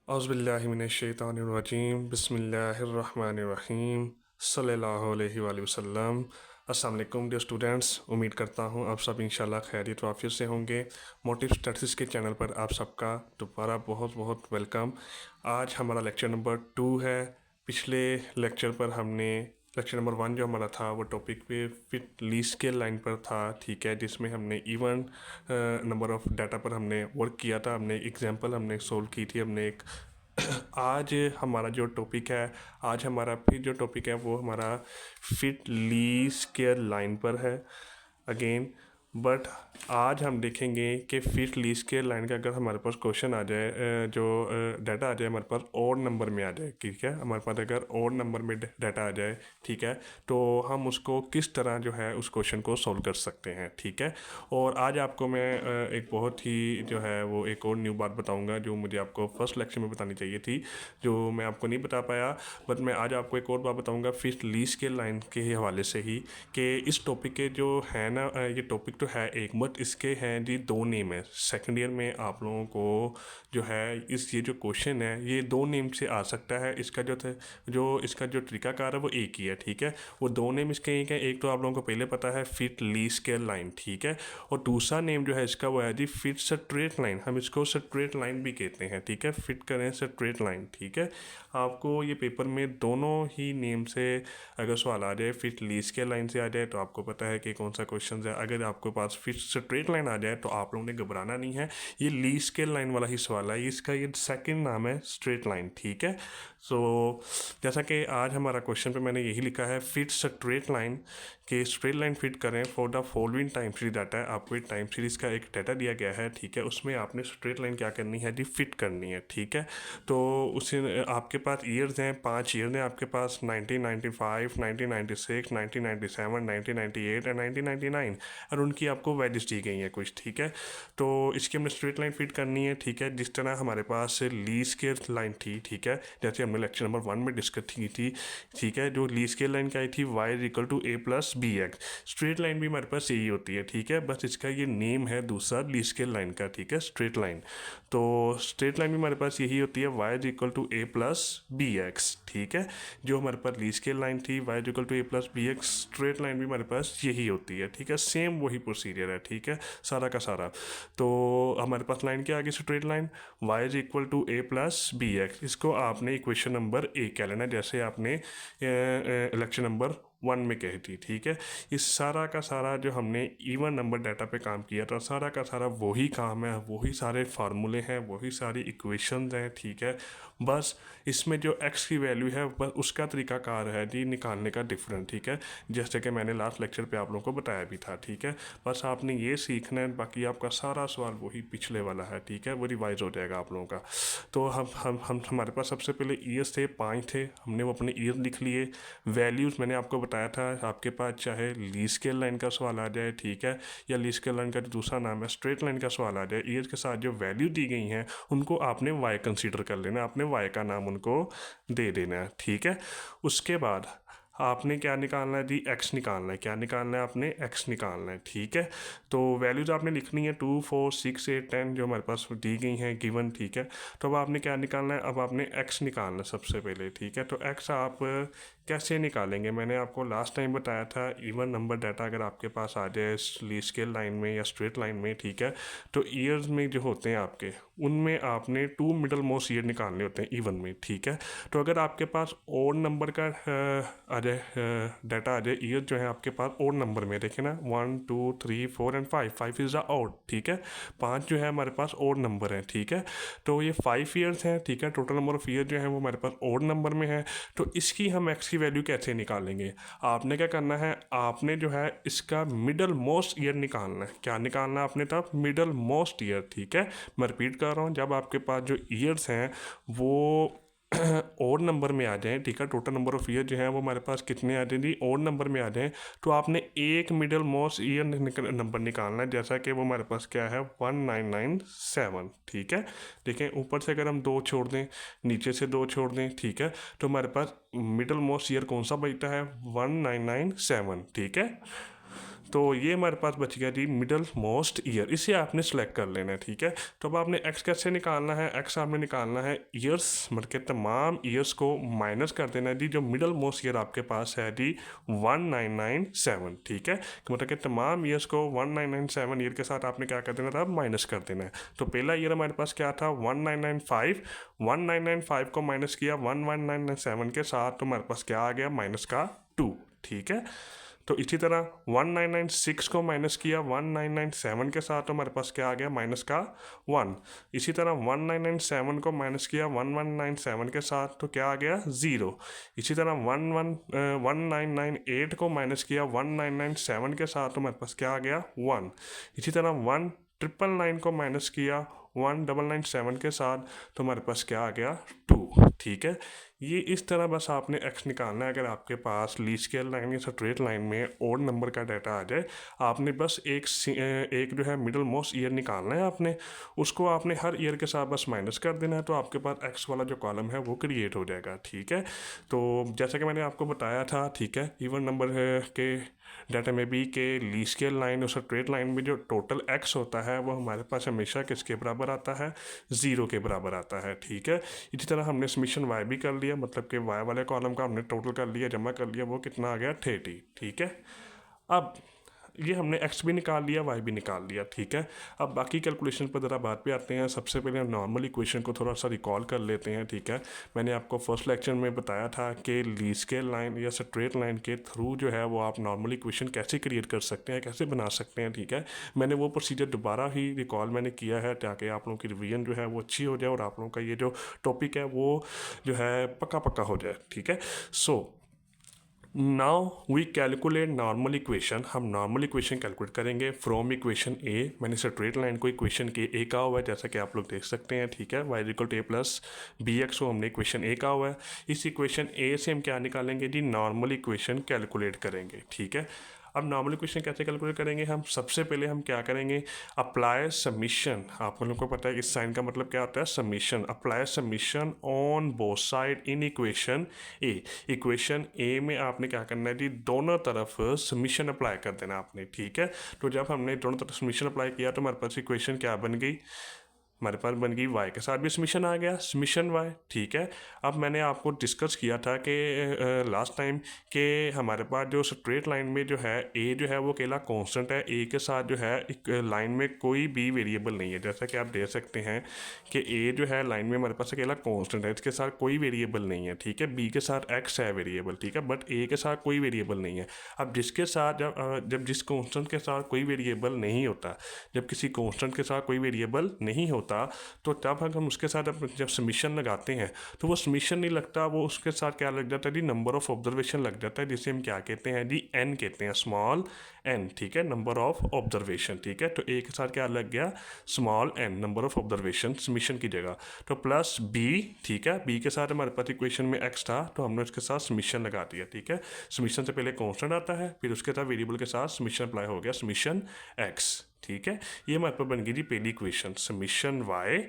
औज़ुबिल्लाहिमिनश्शैतानिर्रजीम बिस्मिल्लाहिर्रहमानिर्रहीम सल्लल्लाहु अलैहि वसल्लम। अस्सलाम वालेकुम डियर स्टूडेंट्स, उम्मीद करता हूँ आप सब इंशाल्लाह खैरियत व आफियत से होंगे। मोटिव स्टडीज़ के चैनल पर आप सबका दोबारा बहुत बहुत वेलकम। आज हमारा लेक्चर नंबर 2 है। पिछले लेक्चर पर हमने लेक्चर नंबर 1 जो हमारा था वो टॉपिक पे फिट लीस्ट स्केल लाइन पर था, ठीक है, जिसमें हमने इवन नंबर ऑफ़ डाटा पर हमने वर्क किया था। हमने एग्जांपल हमने सोल्व की थी, हमने एक आज हमारा जो टॉपिक है, आज हमारा फिर जो टॉपिक है वो हमारा फिट लीस्ट स्केल लाइन पर है अगेन। बट आज हम देखेंगे कि फिट लीस्ट स्केल लाइन का अगर हमारे पास क्वेश्चन आ जाए, जो डाटा आ जाए हमारे पास ऑड नंबर में आ जाए, ठीक है, हमारे पास अगर ऑड नंबर में डाटा आ जाए, ठीक है, तो हम उसको किस तरह जो है उस क्वेश्चन को सॉल्व कर सकते हैं, ठीक है। और आज आपको मैं एक बहुत ही जो है वो एक और न्यू बात बताऊंगा जो मुझे आपको फर्स्ट लेक्चर में बतानी चाहिए थी, जो मैं आपको नहीं बता पाया। बट मैं आज आपको एक और बात बताऊंगा फिट लीस्ट स्केल लाइन के हवाले से ही, कि इस टॉपिक के जो है ना, ये टॉपिक तो है एक, बट इसके हैं जी 2 नेम है। सेकेंड ईयर में आप लोगों को जो है ये जो क्वेश्चन है ये 2 नेम से आ सकता है। इसका इसका जो तरीकाकार है वो एक ही है, ठीक है। वो 2 नेम इसके एक है। एक तो आप लोगों को पहले पता है फिट लीस्ट स्केल लाइन, ठीक है, और दूसरा नेम जो है इसका वो है जी फिट स्ट्रेट लाइन। हम इसको स्ट्रेट लाइन भी कहते हैं, ठीक है, फिट करें स्ट्रेट लाइन, ठीक है। आपको ये पेपर में दोनों ही नेम से अगर सवाल आ जाए, फिट लीस्ट स्केल लाइन से आ जाए तो आपको पता है कि कौन सा क्वेश्चन है। अगर आपके पास फिट स्ट्रेट लाइन आ जाए तो आप लोगों ने घबराना नहीं है, ये लीस्ट स्केल लाइन वाला ही सवाल है। इसका ये सेकंड नाम है स्ट्रेट लाइन, ठीक है। सो जैसा कि आज हमारा क्वेश्चन पे मैंने यही लिखा है, फिट स्ट्रेट लाइन, के स्ट्रेट लाइन फिट करें for the following time series data है। आपको एक टाइम सीरीज का एक डाटा दिया गया है, ठीक है, उसमें आपने स्ट्रेट लाइन क्या करनी है जी, फिट करनी है, ठीक है। तो उसे आपके पास ईयर्स हैं, 5 ईयर हैं आपके पास, 1995, 1996, 1997, 1998 एंड 1999, और उनकी आपको वैल्यूज दी गई हैं कुछ, ठीक है। तो इसकी हमने स्ट्रेट लाइन फिट करनी है, ठीक है, जिस तरह हमारे पास लीस्ट स्केल लाइन थी, ठीक है, जैसे हमने लेक्चर नंबर 1 में डिस्कस की थी, ठीक है। जो लीस्ट स्केल लाइन क्या आई थी, y equal to a plus b x. Straight line भी हमारे पास यही होती है, ठीक है, बस इसका ये नेम है दूसरा लीस्ट स्केल लाइन का, ठीक है, स्ट्रेट लाइन। तो स्ट्रेट लाइन भी हमारे पास यही होती है, y equal to a plus b x, ठीक है। जो हमारे पास लीस्ट स्केल लाइन थी y equal to a plus b x, straight line भी हमारे पास यही होती है, ठीक है, सेम वही प्रोसीजर है, ठीक है, सारा का सारा। तो हमारे पास लाइन क्या आ गई, straight line y equal to a plus b x. इसको आपने इक्वेशन नंबर 1 कह लेना, जैसे आपने इलेक्शन नंबर 1 में कही थी, ठीक है। इस सारा का सारा जो हमने इवन नंबर डाटा पे काम किया था, सारा का सारा वही काम है, वही सारे फार्मूले हैं, वही सारी इक्वेशंस हैं, ठीक है। बस इसमें जो x की वैल्यू है बस उसका तरीकाकार है जी निकालने का डिफरेंट, ठीक है, जैसे कि मैंने लास्ट लेक्चर पे आप लोगों को बताया भी था, ठीक है। बस आपने ये सीखना है, बाकी आपका सारा सवाल वही पिछले वाला है, ठीक है, वो रिवाइज हो जाएगा आप लोगों का। तो हम हमारे पास सबसे पहले ईयर्स थे, 5 थे, हमने वो अपने ईयर लिख लिए। वैल्यूज़ मैंने आपको बताया था, आपके पास चाहे लीस्ट स्केल लाइन का सवाल आ जाए, ठीक है, या लीस्ट स्केल लाइन का जो दूसरा नाम है स्ट्रेट लाइन का सवाल आ जाए, ईयर के साथ जो वैल्यू दी गई हैं उनको आपने वाई कंसीडर कर लेना, आपने वाई का नाम उनको दे देना है, ठीक है। उसके बाद आपने क्या निकालना है जी, एक्स निकालना है। क्या निकालना है आपने, एक्स निकालना है, ठीक है। तो वैल्यूज़ आपने लिखनी है 2, 4, 6, 8, 10 जो हमारे पास दी गई हैं गिवन, ठीक है। तो अब आपने क्या निकालना है, अब आपने एक्स निकालना है सबसे पहले, ठीक है। तो एक्स आप कैसे निकालेंगे, मैंने आपको लास्ट टाइम बताया था, इवन नंबर डाटा अगर आपके पास आ जाए लीस्ट स्केल लाइन में या स्ट्रेट लाइन में, ठीक है, तो ईयर्स में जो होते हैं आपके, उनमें आपने 2 मिडल मोस्ट ईयर निकालने होते हैं इवन में, ठीक है। तो अगर आपके पास ओड नंबर का आ जाए डाटा आ जाए, ईयर जो है आपके पास ओड नंबर में, देखें ना, 1, 2, 3, 4 एंड 5 इज़ द ओड, ठीक है, 5 जो है हमारे पास ओड नंबर है, ठीक है। तो ये 5 ईयर्स हैं, ठीक है, टोटल नंबर ऑफ ईयर जो है वो हमारे पास ओड नंबर में है। तो इसकी हम एक्स की वैल्यू कैसे निकालेंगे, आपने क्या करना है, आपने जो है इसका मिडल मोस्ट ईयर निकालना है। क्या निकालना है आपने, तब मिडल मोस्ट ईयर, ठीक है। मैं रिपीट कर रहा हूँ, जब आपके पास जो ईयर्स हैं वो ओड नंबर में आ जाएं, ठीक है, टोटल नंबर ऑफ ईयर जो है वो हमारे पास कितने आ जाएं जी, ओड नंबर में आ जाएं, तो आपने एक मिडल मोस्ट ईयर नंबर निकालना है, जैसा कि वो हमारे पास क्या है 1997, ठीक है। देखें ऊपर से अगर हम 2 छोड़ दें, नीचे से 2 छोड़ दें, ठीक है, तो हमारे पास मिडल मोस्ट ईयर कौन सा बचता है, 1997, ठीक है। तो ये हमारे पास बच गया जी मिडल मोस्ट ईयर, इसे आपने सेलेक्ट कर लेना है, ठीक है। तो अब आपने एक्स कैसे निकालना है, एक्स आपने निकालना है ईयर्स, मतलब के तमाम ईयर्स को माइनस कर देना है जी। जो मिडल मोस्ट ईयर आपके पास है जी 1997, ठीक है। मतलब कि तमाम ईयर्स को 1997 ईयर के साथ आपने क्या कर देना था, माइनस कर देना है। तो पहला ईयर हमारे पास क्या था 1995, 1995 को माइनस किया 1197 के साथ, तो हमारे पास क्या आ गया माइनस का 2, ठीक है। तो इसी तरह 1996 को माइनस किया 1997 के साथ, तो हमारे पास क्या आ गया माइनस का 1। इसी तरह 1997 को माइनस किया 1197 के साथ, तो क्या आ गया 0। इसी तरह 1998 को माइनस किया 1997 के साथ, तो हमारे पास क्या आ गया 1। इसी तरह 1999 को माइनस किया 1997 के साथ, तो हमारे पास क्या आ गया 2, ठीक है। ये इस तरह बस आपने एक्स निकालना है। अगर आपके पास लीस्ट स्केल लाइन या स्ट्रेट लाइन में ओड नंबर का डाटा आ जाए, आपने बस एक जो है मिडल मोस्ट ईयर निकालना है आपने, उसको आपने हर ईयर के साथ बस माइनस कर देना है, तो आपके पास एक्स वाला जो कॉलम है वो क्रिएट हो जाएगा, ठीक है। तो जैसा कि मैंने आपको बताया था, ठीक है, इवन नंबर के डाटा में भी के लीस्ट स्केल लाइन और स्ट्रेट लाइन में जो टोटल एक्स होता है वो हमारे पास हमेशा किसके बराबर आता है, 0 के बराबर आता है, ठीक है। इसी तरह हमने समीशन वाई भी कर लिया, मतलब कि वाई वाले कॉलम का हमने टोटल कर लिया, जमा कर लिया, वो कितना आ गया 30, ठीक है। अब ये हमने एक्स भी निकाल लिया, वाई भी निकाल लिया, ठीक है। अब बाकी कैलकुलेशन पर ज़रा बात पे आते हैं। सबसे पहले हम नॉर्मल इक्वेशन को थोड़ा सा रिकॉल कर लेते हैं, ठीक है। मैंने आपको फर्स्ट लेक्चर में बताया था कि लीस्ट स्केल लाइन या स्ट्रेट लाइन के थ्रू जो है वो आप नॉर्मल इक्वेशन कैसे क्रिएट कर सकते हैं, कैसे बना सकते हैं, ठीक है। मैंने वो प्रोसीजर दोबारा ही रिकॉल मैंने किया है ताकि आप लोगों की रिवीजन जो है वो अच्छी हो जाए और आप लोगों का ये जो टॉपिक है वो जो है पक्का पक्का हो जाए, ठीक है। So now we calculate normal equation. हम नॉर्मल इक्वेशन कैलकुलेट करेंगे फ्रॉम इक्वेशन ए। मैंने स्ट्रेट लाइन को इक्वेशन के ए का हुआ है, जैसा कि आप लोग देख सकते हैं, ठीक है। Y equal to a plus b x को हमने इक्वेशन ए का हुआ है। इस इक्वेशन ए से हम क्या निकालेंगे जी, नॉर्मल इक्वेशन कैलकुलेट करेंगे, ठीक है। अब नॉर्मल इक्वेशन कैसे कैलकुलेट करेंगे हम, सबसे पहले हम क्या करेंगे, अप्लाई समीशन। आप लोगों को पता है इस साइन का मतलब क्या होता है, summation. Apply summation on both side in equation A. Equation A में आपने क्या करना है जी, दोनों तरफ समीशन अप्लाई कर देना आपने, ठीक है। तो जब हमने दोनों तरफ समीशन अप्लाई किया तो हमारे पास इक्वेशन क्या बन गई, हमारे पास बन गई वाई के साथ भी समीशन आ गया, समीशन वाई, ठीक है। अब मैंने आपको डिस्कस किया था कि लास्ट टाइम कि हमारे पास जो स्ट्रेट लाइन में जो है ए जो है वो अकेला कांस्टेंट है, ए के साथ जो है एक लाइन में कोई भी वेरिएबल नहीं है। जैसा कि आप देख सकते हैं कि ए जो है लाइन में हमारे पास अकेला कांस्टेंट है, इसके साथ कोई वेरिएबल नहीं है, ठीक है। बी के साथ एक्स है वेरिएबल, ठीक है, बट ए के साथ कोई वेरिएबल नहीं है। अब जिसके साथ जब जिस कांस्टेंट के साथ कोई वेरिएबल नहीं होता, जब किसी कांस्टेंट के साथ कोई वेरिएबल नहीं होता, तो तब हम उसके साथ जब समीशन लगाते हैं तो वो समीशन नहीं लगता, वो उसके साथ क्या लग जाता है जी, नंबर ऑफ ऑब्जर्वेशन लग जाता है, जिसे हम क्या कहते हैं जी, एन कहते हैं, स्मॉल एन, ठीक है, नंबर ऑफ ऑब्जर्वेशन, ठीक है। तो ए के साथ क्या लग गया, small n, number of observation summation की जगह। तो प्लस बी, ठीक है, बी के साथ हमारे पास इक्वेशन में एक्स था तो हमने उसके साथ समीशन लगा दिया, ठीक है। समीशन से पहले कॉन्स्टेंट आता है, फिर उसके साथ वेरिएबल के साथ समीशन अप्लाई हो गया, समीशन एक्स, ठीक है। ये हमारे पास बन गई जी पहली equation, summation y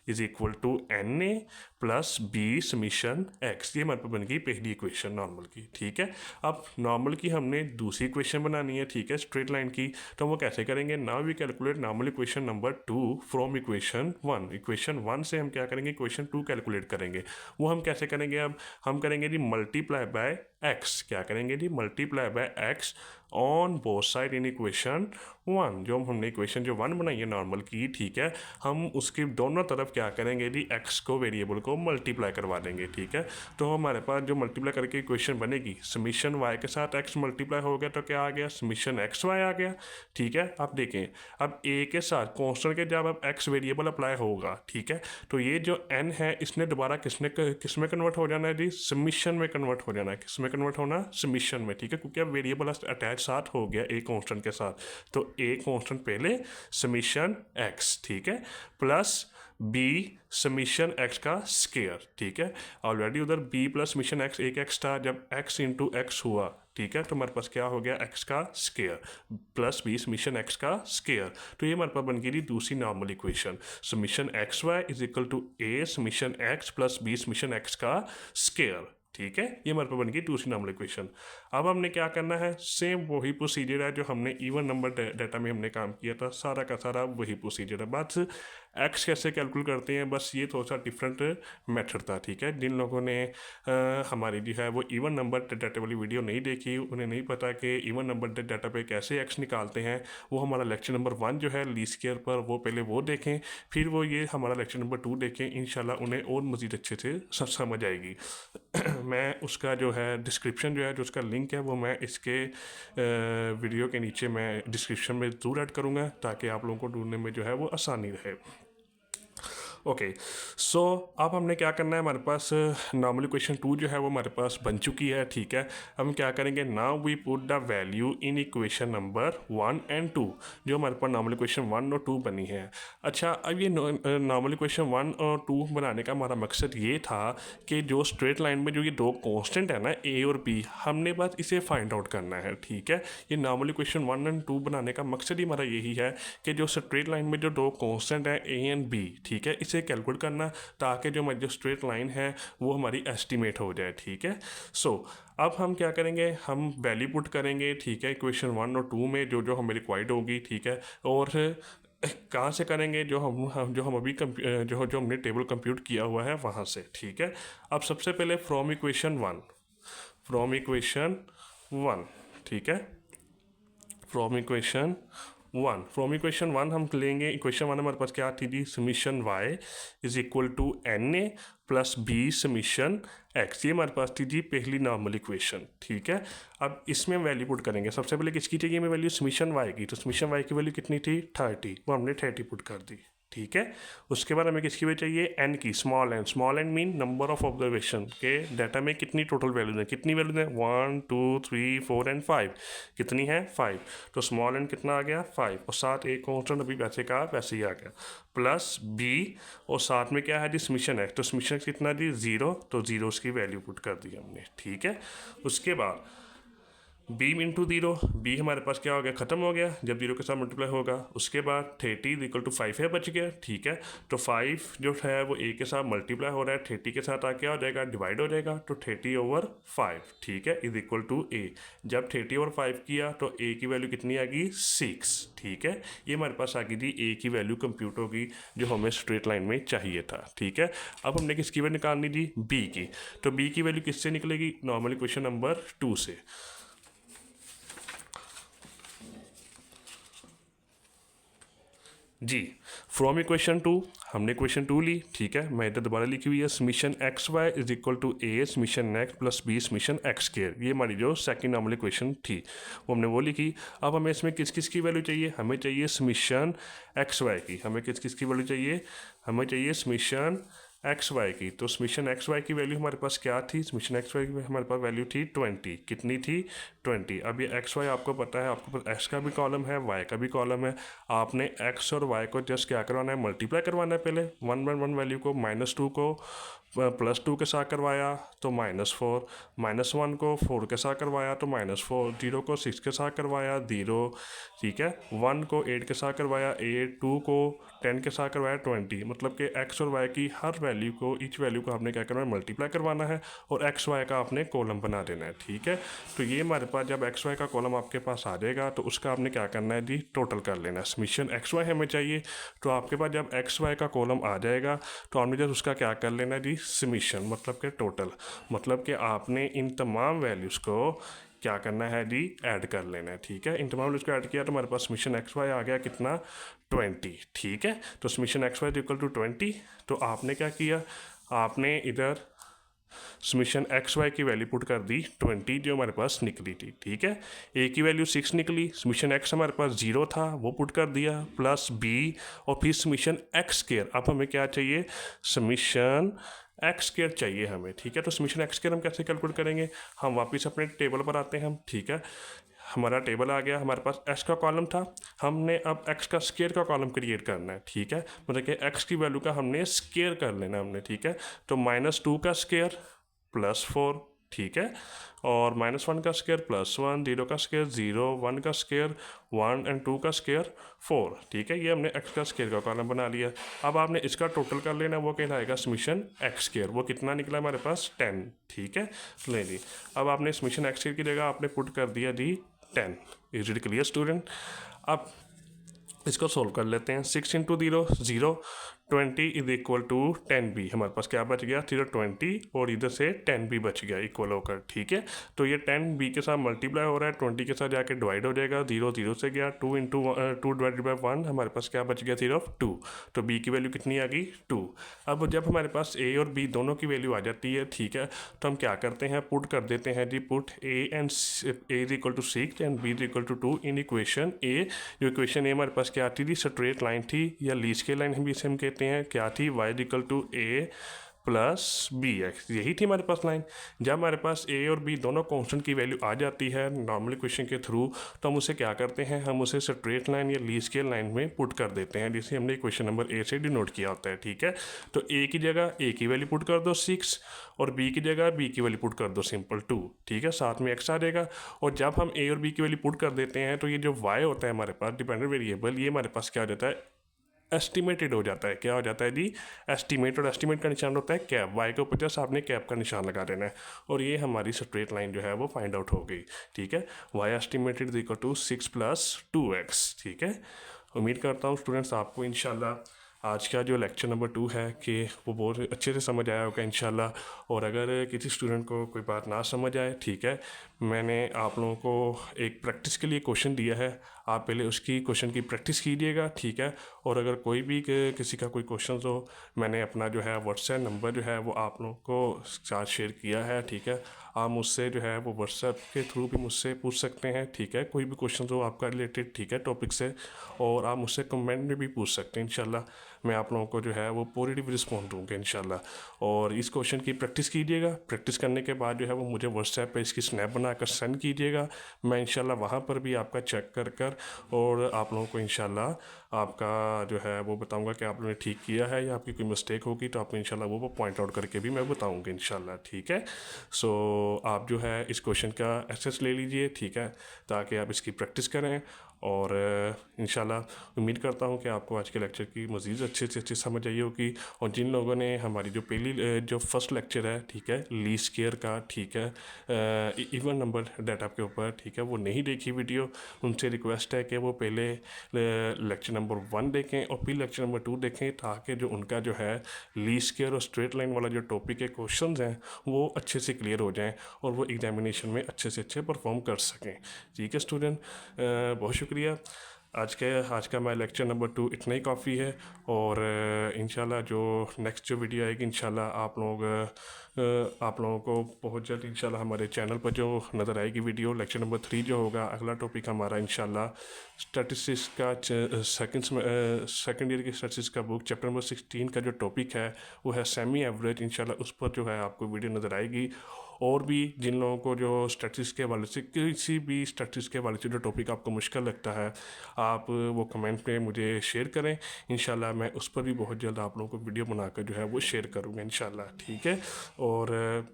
is equal to n a plus B summation x. ये हमारे पास बन गई पहली इक्वेशन नॉर्मल की, ठीक है। अब नॉर्मल की हमने दूसरी इक्वेशन बनानी है, ठीक है, स्ट्रेट लाइन की। तो वो कैसे करेंगे, now we calculate normal equation number 2 from equation 1। Equation 1 से हम क्या करेंगे, इक्वेशन 2 कैलकुलेट करेंगे। वो हम कैसे करेंगे, अब हम करेंगे जी मल्टीप्लाई बाय एक्स। क्या करेंगे जी, multiply by x on both side in equation 1। जो हमने इक्वेशन जो 1 बनाई है नॉर्मल की, ठीक है, हम उसकी दोनों तरफ क्या करेंगे जी, एक्स को वेरिएबल को मल्टीप्लाई करवा देंगे, ठीक है। तो हमारे पास जो मल्टीप्लाई करके इक्वेशन बनेगी, समीशन वाई के साथ एक्स मल्टीप्लाई हो गया तो क्या आ गया, समीशन एक्स वाई आ गया, ठीक है। अब देखें, अब ए के साथ कॉन्स्टेंट के जब अब एक्स वेरिएबल अप्लाई होगा, ठीक है, तो ये जो एन है इसने दोबारा किस में कन्वर्ट हो जाना है जी, समीशन में कन्वर्ट हो जाना है। किस में कन्वर्ट होना, समीशन में, ठीक है, क्योंकि अब वेरिएबल अटैच साथ हो गया ए कॉन्स्टेंट के साथ। तो ए कॉन्स्टेंट पहले समीशन एक्स, ठीक है, प्लस बी समीशन एक्स का स्केयर, ठीक है। ऑलरेडी उधर बी प्लस समीशन एक्स एक एक्स था, जब एक्स इंटू एक्स हुआ, ठीक है, तो हमारे पास क्या हो गया, एक्स का square plus B summation x का स्केयर। तो ये हमारे पास बन गई दूसरी normal equation, summation x y is equal to a summation x plus B summation x का स्केयर, ठीक है। ये हमारे पास बन गई दूसरी नॉर्मल इक्वेशन। अब हमने क्या करना है, सेम वही प्रोसीजर है जो हमने इवन नंबर डाटा में हमने काम किया था, सारा का सारा वही प्रोसीजर है। बस एक्स कैसे कैलकुलेट करते हैं, बस ये थोड़ा सा डिफरेंट मेथड था, ठीक है। जिन लोगों ने हमारी जो है वो इवन नंबर डाटा वाली वीडियो नहीं देखी, उन्हें नहीं पता कि इवन नंबर डाटा पे कैसे एक्स निकालते हैं, वो हमारा लेक्चर नंबर 1 जो है लीस्ट स्क्वायर पर, वो पहले वो देखें, फिर वो ये हमारा लेक्चर नंबर 2 देखें। इंशाल्लाह उन्हें और मज़ीद अच्छे से समझ आएगी। मैं उसका जो है डिस्क्रिप्शन जो है, जो उसका लिंक है, वो मैं इसके वीडियो के नीचे मैं डिस्क्रिप्शन में ज़रूर ऐड करूँगा, ताकि आप लोगों को ढूंढने में जो है वो आसानी रहे। ओके, सो अब हमने क्या करना है, हमारे पास नॉर्मल इक्वेशन 2 जो है वो हमारे पास बन चुकी है, ठीक है। हम क्या करेंगे, now we put the value in equation number 1 and 2, जो हमारे पास नॉर्मल इक्वेशन 1 और 2 बनी है। अच्छा, अब ये नॉर्मल इक्वेशन 1 और 2 बनाने का हमारा मकसद ये था कि जो स्ट्रेट लाइन में जो ये दो कॉन्स्टेंट है ना, ए और बी, हमने बस इसे फाइंड आउट करना है, ठीक है। ये नॉर्मल इक्वेशन 1 एंड 2 बनाने का मकसद ही हमारा यही है कि जो स्ट्रेट लाइन में जो दो कॉन्स्टेंट है ए एंड बी, ठीक है, इसे कैलकुलेट करना, ताकि जो हमारी जो स्ट्रेट लाइन है वो हमारी एस्टिमेट हो जाए, ठीक है। सो अब हम क्या करेंगे, हम वैल्यू पुट करेंगे, ठीक है, इक्वेशन 1 और 2 में जो जो हमें रिक्वायर्ड होगी, ठीक है। और कहाँ से करेंगे, जो हम अभी जो हमने टेबल कंप्यूट किया हुआ है वहाँ से, ठीक है। अब सबसे पहले फ्रॉम इक्वेशन 1, ठीक है, फ्रॉम इक्वेशन 1 हम लेंगे। इक्वेशन 1 हमारे पास क्या थी जी, summation y is equal to NA plus B summation x, ये हमारे पास थी जी पहली नॉर्मल इक्वेशन, ठीक है। अब इसमें हम वैल्यू पुट करेंगे। सबसे पहले किसकी चाहिए हमें वैल्यू, समीशन y की, तो समीशन y की वैल्यू कितनी थी 30, वो हमने 30 पुट कर दी, ठीक है। उसके बाद हमें किसकी वैल्यू चाहिए, n की, small n mean number of observation के डाटा में कितनी टोटल वैल्यू है, कितनी वैल्यू है 1 2 3 4 एंड 5, कितनी है 5, तो स्मॉल n कितना आ गया 5, और साथ एक कॉन्स्टेंट अभी वैसे का वैसे ही आ गया, प्लस b, और साथ में क्या है जी समीशन x, तो समीशन कितना जी 0, तो 0 की वैल्यू पुट कर दी हमने, ठीक है। उसके बाद b इंटू 0, b हमारे पास क्या हो गया, ख़त्म हो गया जब 0 के साथ मल्टीप्लाई होगा। उसके बाद 30 इक्वल टू 5 है, बच गया, ठीक है। तो 5 जो है वो a के साथ मल्टीप्लाई हो रहा है, 30 के साथ आके हो जाएगा, डिवाइड हो जाएगा, तो 30/5, ठीक है, इज इक्वल टू a। जब 30/5 किया तो a की वैल्यू कितनी आ गई 6, ठीक है। ये हमारे पास आ गई थी a की वैल्यू कंप्यूट होगी जो हमें स्ट्रेट लाइन में चाहिए था, ठीक है। अब हमने किसकी वैल्यू निकालनी थी, b की, तो b की वैल्यू किससे निकलेगी, नॉर्मल इक्वेशन नंबर 2 से। जी, फ्रॉम इक्वेशन 2 हमने इक्वेशन 2 ली, ठीक है। मैं इधर दोबारा लिखी हुई है, summation XY is equal to A summation x plus B summation x square, ये हमारी जो सेकंड नॉर्मल इक्वेशन थी वो हमने वो लिखी। अब हमें इसमें किस किस की वैल्यू चाहिए, हमें चाहिए समीशन XY की, हमें किस किस की वैल्यू चाहिए, हमें चाहिए समीशन XY की। तो समीशन XY की वैल्यू हमारे पास क्या थी, समीशन XY की हमारे पास वैल्यू थी 20, कितनी थी 20। अब ये XY आपको पता है, आपके पास x का भी कॉलम है, y का भी कॉलम है, आपने x और y को जस्ट क्या करवाना है, मल्टीप्लाई करवाना है। पहले 1/1 वैल्यू को -2 को +2 के साथ करवाया तो -4, -1 को 4 के साथ करवाया तो -4, 0 को 6 के साथ करवाया 0, ठीक है। 1 को 8 के साथ करवाया 8, 2 को 10 के साथ करवाया 20। मतलब कि x और y की हर वैल्यू को, ईच वैल्यू को आपने क्या करना है, मल्टीप्लाई करवाना है, और x y का आपने कॉलम बना देना है, ठीक है। तो ये हमारे पास जब x y का कॉलम आपके पास आ जाएगा तो उसका आपने क्या करना है जी, टोटल कर लेना है। समीशन x y हमें चाहिए, तो आपके पास जब x y का कॉलम आ जाएगा तो आपने जब उसका क्या कर लेना है जी, समीशन, मतलब कि टोटल, मतलब कि आपने इन तमाम वैल्यूज़ को क्या करना है जी, ऐड कर लेना है, ठीक है। इन तमाम वैल्यूज़ को ऐड किया तो हमारे पास समीशन XY आ गया कितना 20, ठीक है। तो समीशन XY इक्वल टू 20, तो आपने क्या किया, आपने इधर समीशन XY की वैल्यू पुट कर दी 20 जो हमारे पास निकली थी, ठीक है। A की वैल्यू 6 निकली, समीशन X हमारे पास 0 था वो पुट कर दिया, प्लस B, और फिर समीशन X स्क्वायर। अब हमें क्या चाहिए, समीशन X स्क्वायर चाहिए हमें, ठीक है। तो समीशन X स्क्वायर हम कैसे कैलकुलेट करेंगे, हम वापस अपने टेबल पर आते हैं हम, ठीक है। हमारा टेबल आ गया, हमारे पास x का कॉलम था, हमने अब x का स्क्वायर का कॉलम क्रिएट करना है, ठीक है। मतलब कि x की वैल्यू का हमने स्क्वायर कर लेना हमने, ठीक है। तो -2 का स्क्वायर +4, ठीक है। और -1 का स्क्वायर +1, 0 का स्क्वायर 0, 1 का स्क्वायर 1 एंड 2 का स्क्वायर 4, ठीक है। ये हमने x का स्क्वायर का कॉलम बना लिया। अब आपने इसका टोटल कर लेना, वो कहलाएगा समीशन x स्क्वायर। वो कितना निकला हमारे पास 10, ठीक है। ले जी, अब आपने समीशन x स्क्वायर की जगह आपने पुट कर दिया जी 10। Is it clear student? अब इसको सोल्व कर लेते हैं। 6 × 0 0, 20 इज इक्वल टू 10b। हमारे पास क्या बच गया 0 20 और इधर से 10b बच गया इक्वल होकर, ठीक है। तो ये 10b के साथ मल्टीप्लाई हो रहा है, 20 के साथ जाके डिवाइड हो जाएगा। 0 0 से गया, 2 × 2 डिवाइडेड बाई 1, हमारे पास क्या बच गया 0 2। तो b की वैल्यू कितनी आ गई 2। अब जब हमारे पास a और b दोनों की वैल्यू आ जाती है, ठीक है, तो हम क्या करते हैं, पुट कर देते हैं जी। Put a is equal to 6 and b is equal to 2 in equation a। जो इक्वेशन a हमारे पास क्या थी जी, स्ट्रेट लाइन थी या लीस्ट स्क्वायर लाइन हम इसे हम कहते हैं, क्या थी, y equal to a plus b x. यही थी हमारे पास लाइन। जब हमारे पास a और b दोनों कांस्टेंट की वैल्यू आ जाती है नॉर्मल इक्वेशन के थ्रू, तो हम उसे क्या करते हैं, हम उसे स्ट्रेट लाइन या लीस्ट स्क्वायर लाइन में पुट कर देते हैं, जिसे हमने इक्वेशन नंबर a से डिनोट किया होता है, ठीक है। तो a की जगह a की वैल्यू पुट कर दो 6 और b की जगह b की वैल्यू पुट कर दो सिंपल 2, ठीक है। साथ में x आ जाएगा। और जब हम a और b की वैल्यू पुट कर देते हैं, तो ये जो y होता है हमारे पास डिपेंडेंट वेरिएबल, ये हमारे पास क्या हो जाता है, एस्टिमेटेड हो जाता है। क्या हो जाता है जी, एस्टिमेट। और एस्टिमेट का निशान होता है कैप, वाई के ऊपर जस्ट आपने कैप का निशान लगा देना है और ये हमारी स्ट्रेट लाइन जो है वो फाइंड आउट हो गई, ठीक है। Y estimated is equal to 6 + 2x, ठीक है। उम्मीद करता हूँ स्टूडेंट्स आपको इंशाल्लाह आज का जो लेक्चर नंबर 2 है कि वो बहुत अच्छे से समझ आया होगा इंशाल्लाह। और अगर किसी स्टूडेंट को कोई बात ना समझ आए, ठीक है, मैंने आप लोगों को एक प्रैक्टिस के लिए क्वेश्चन दिया है, आप पहले उसकी क्वेश्चन की प्रैक्टिस कीजिएगा, ठीक है। और अगर कोई भी किसी का कोई क्वेश्चन हो, मैंने अपना जो है व्हाट्सएप नंबर जो है वो आप लोगों को साथ शेयर किया है, ठीक है। आप मुझसे जो है वो व्हाट्सएप के थ्रू भी मुझसे पूछ सकते हैं, ठीक है, कोई भी क्वेश्चन हो आपका रिलेटेड, ठीक है, टॉपिक से। और आप मुझसे कमेंट में भी पूछ सकते हैं, इंशाल्लाह मैं आप लोगों को जो है वो पॉजिटिव रिस्पॉन्स दूंगा इंशाल्लाह। और इस क्वेश्चन की प्रैक्टिस कीजिएगा। प्रैक्टिस करने के बाद जो है वो मुझे व्हाट्सएप पे इसकी स्नैप बनाकर सेंड कीजिएगा। मैं इंशाल्लाह वहाँ पर भी आपका चेक कर और आप लोगों को इंशाल्लाह आपका जो है वो बताऊंगा कि आप लोगों ने ठीक किया है या आपकी कोई मिस्टेक होगी तो आपको इंशाल्लाह वो पॉइंट आउट करके भी मैं बताऊंगा इंशाल्लाह, ठीक है। सो आप जो है इस क्वेश्चन का एक्सेस ले लीजिए, ठीक है, ताकि आप इसकी प्रैक्टिस करें। और इंशाल्लाह उम्मीद करता हूँ कि आपको आज के लेक्चर की मज़ीद अच्छे से अच्छी समझ आई होगी। और जिन लोगों ने हमारी जो जो फर्स्ट लेक्चर है, ठीक है, लीस्ट स्क्वायर का, ठीक है, इवन नंबर डाटा के ऊपर, ठीक है, वो नहीं देखी वीडियो, उनसे रिक्वेस्ट है कि वो पहले लेक्चर नंबर 1 देखें और फिर लेक्चर नंबर 2 देखें, ताकि जो उनका जो है लीस्ट स्क्वायर और स्ट्रेट लाइन वाला जो टॉपिक के क्वेश्चन हैं वो अच्छे से क्लियर हो जाएँ और वो एग्जामिनेशन में अच्छे से अच्छे परफॉर्म कर सकें, ठीक है स्टूडेंट। बहुत शुक्रिया। आज का मैं लेक्चर नंबर 2 इतना ही काफ़ी है। और इंशाल्लाह जो नेक्स्ट जो वीडियो आएगी इंशाल्लाह आप लोगों को बहुत जल्द इंशाल्लाह हमारे चैनल पर जो नज़र आएगी वीडियो। लेक्चर नंबर 3 जो होगा, अगला टॉपिक हमारा इंशाल्लाह स्टैटिस्टिक्स का सेकंड ईयर की स्टैटिस्टिक्स का बुक चैप्टर नंबर 16 का जो टॉपिक है वो है सेमी एवरेज। इंशाल्लाह उस पर जो है आपको वीडियो नज़र आएगी। और भी जिन लोगों को जो स्टैटिस्टिक्स के हवाले से, किसी भी स्टैटिस्टिक्स के हवाले से जो टॉपिक आपको मुश्किल लगता है, आप वो कमेंट में मुझे शेयर करें। इंशाल्लाह मैं उस पर भी बहुत जल्द आप लोगों को वीडियो बनाकर जो है वो शेयर करूँगा इंशाल्लाह, ठीक है। और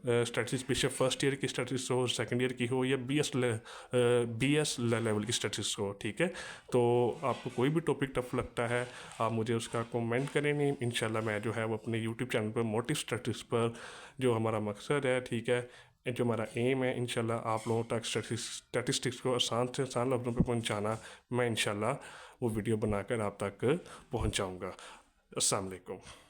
स्टैटिस्टिक्स बेशक फर्स्ट ईयर की स्टैटिस्टिक्स हो, सेकंड ईयर की हो या BS लेवल की स्टैटिस्टिक्स हो, ठीक है। तो आपको कोई भी टॉपिक टफ लगता है आप मुझे उसका कमेंट करें। नहीं इंशाल्लाह मैं जो है वो अपने यूट्यूब चैनल पर मोटिव स्टैटिस्टिक्स पर जो हमारा मकसद है, ठीक है, जो हमारा एम है, इंशाल्लाह आप लोगों तक स्टैटिस्टिक्स को आसान से आसान लफ्ज़ों पे पहुंचाना, मैं इंशाल्लाह वो वीडियो बनाकर आप तक पहुंचाऊंगा। अस्सलाम वालेकुम।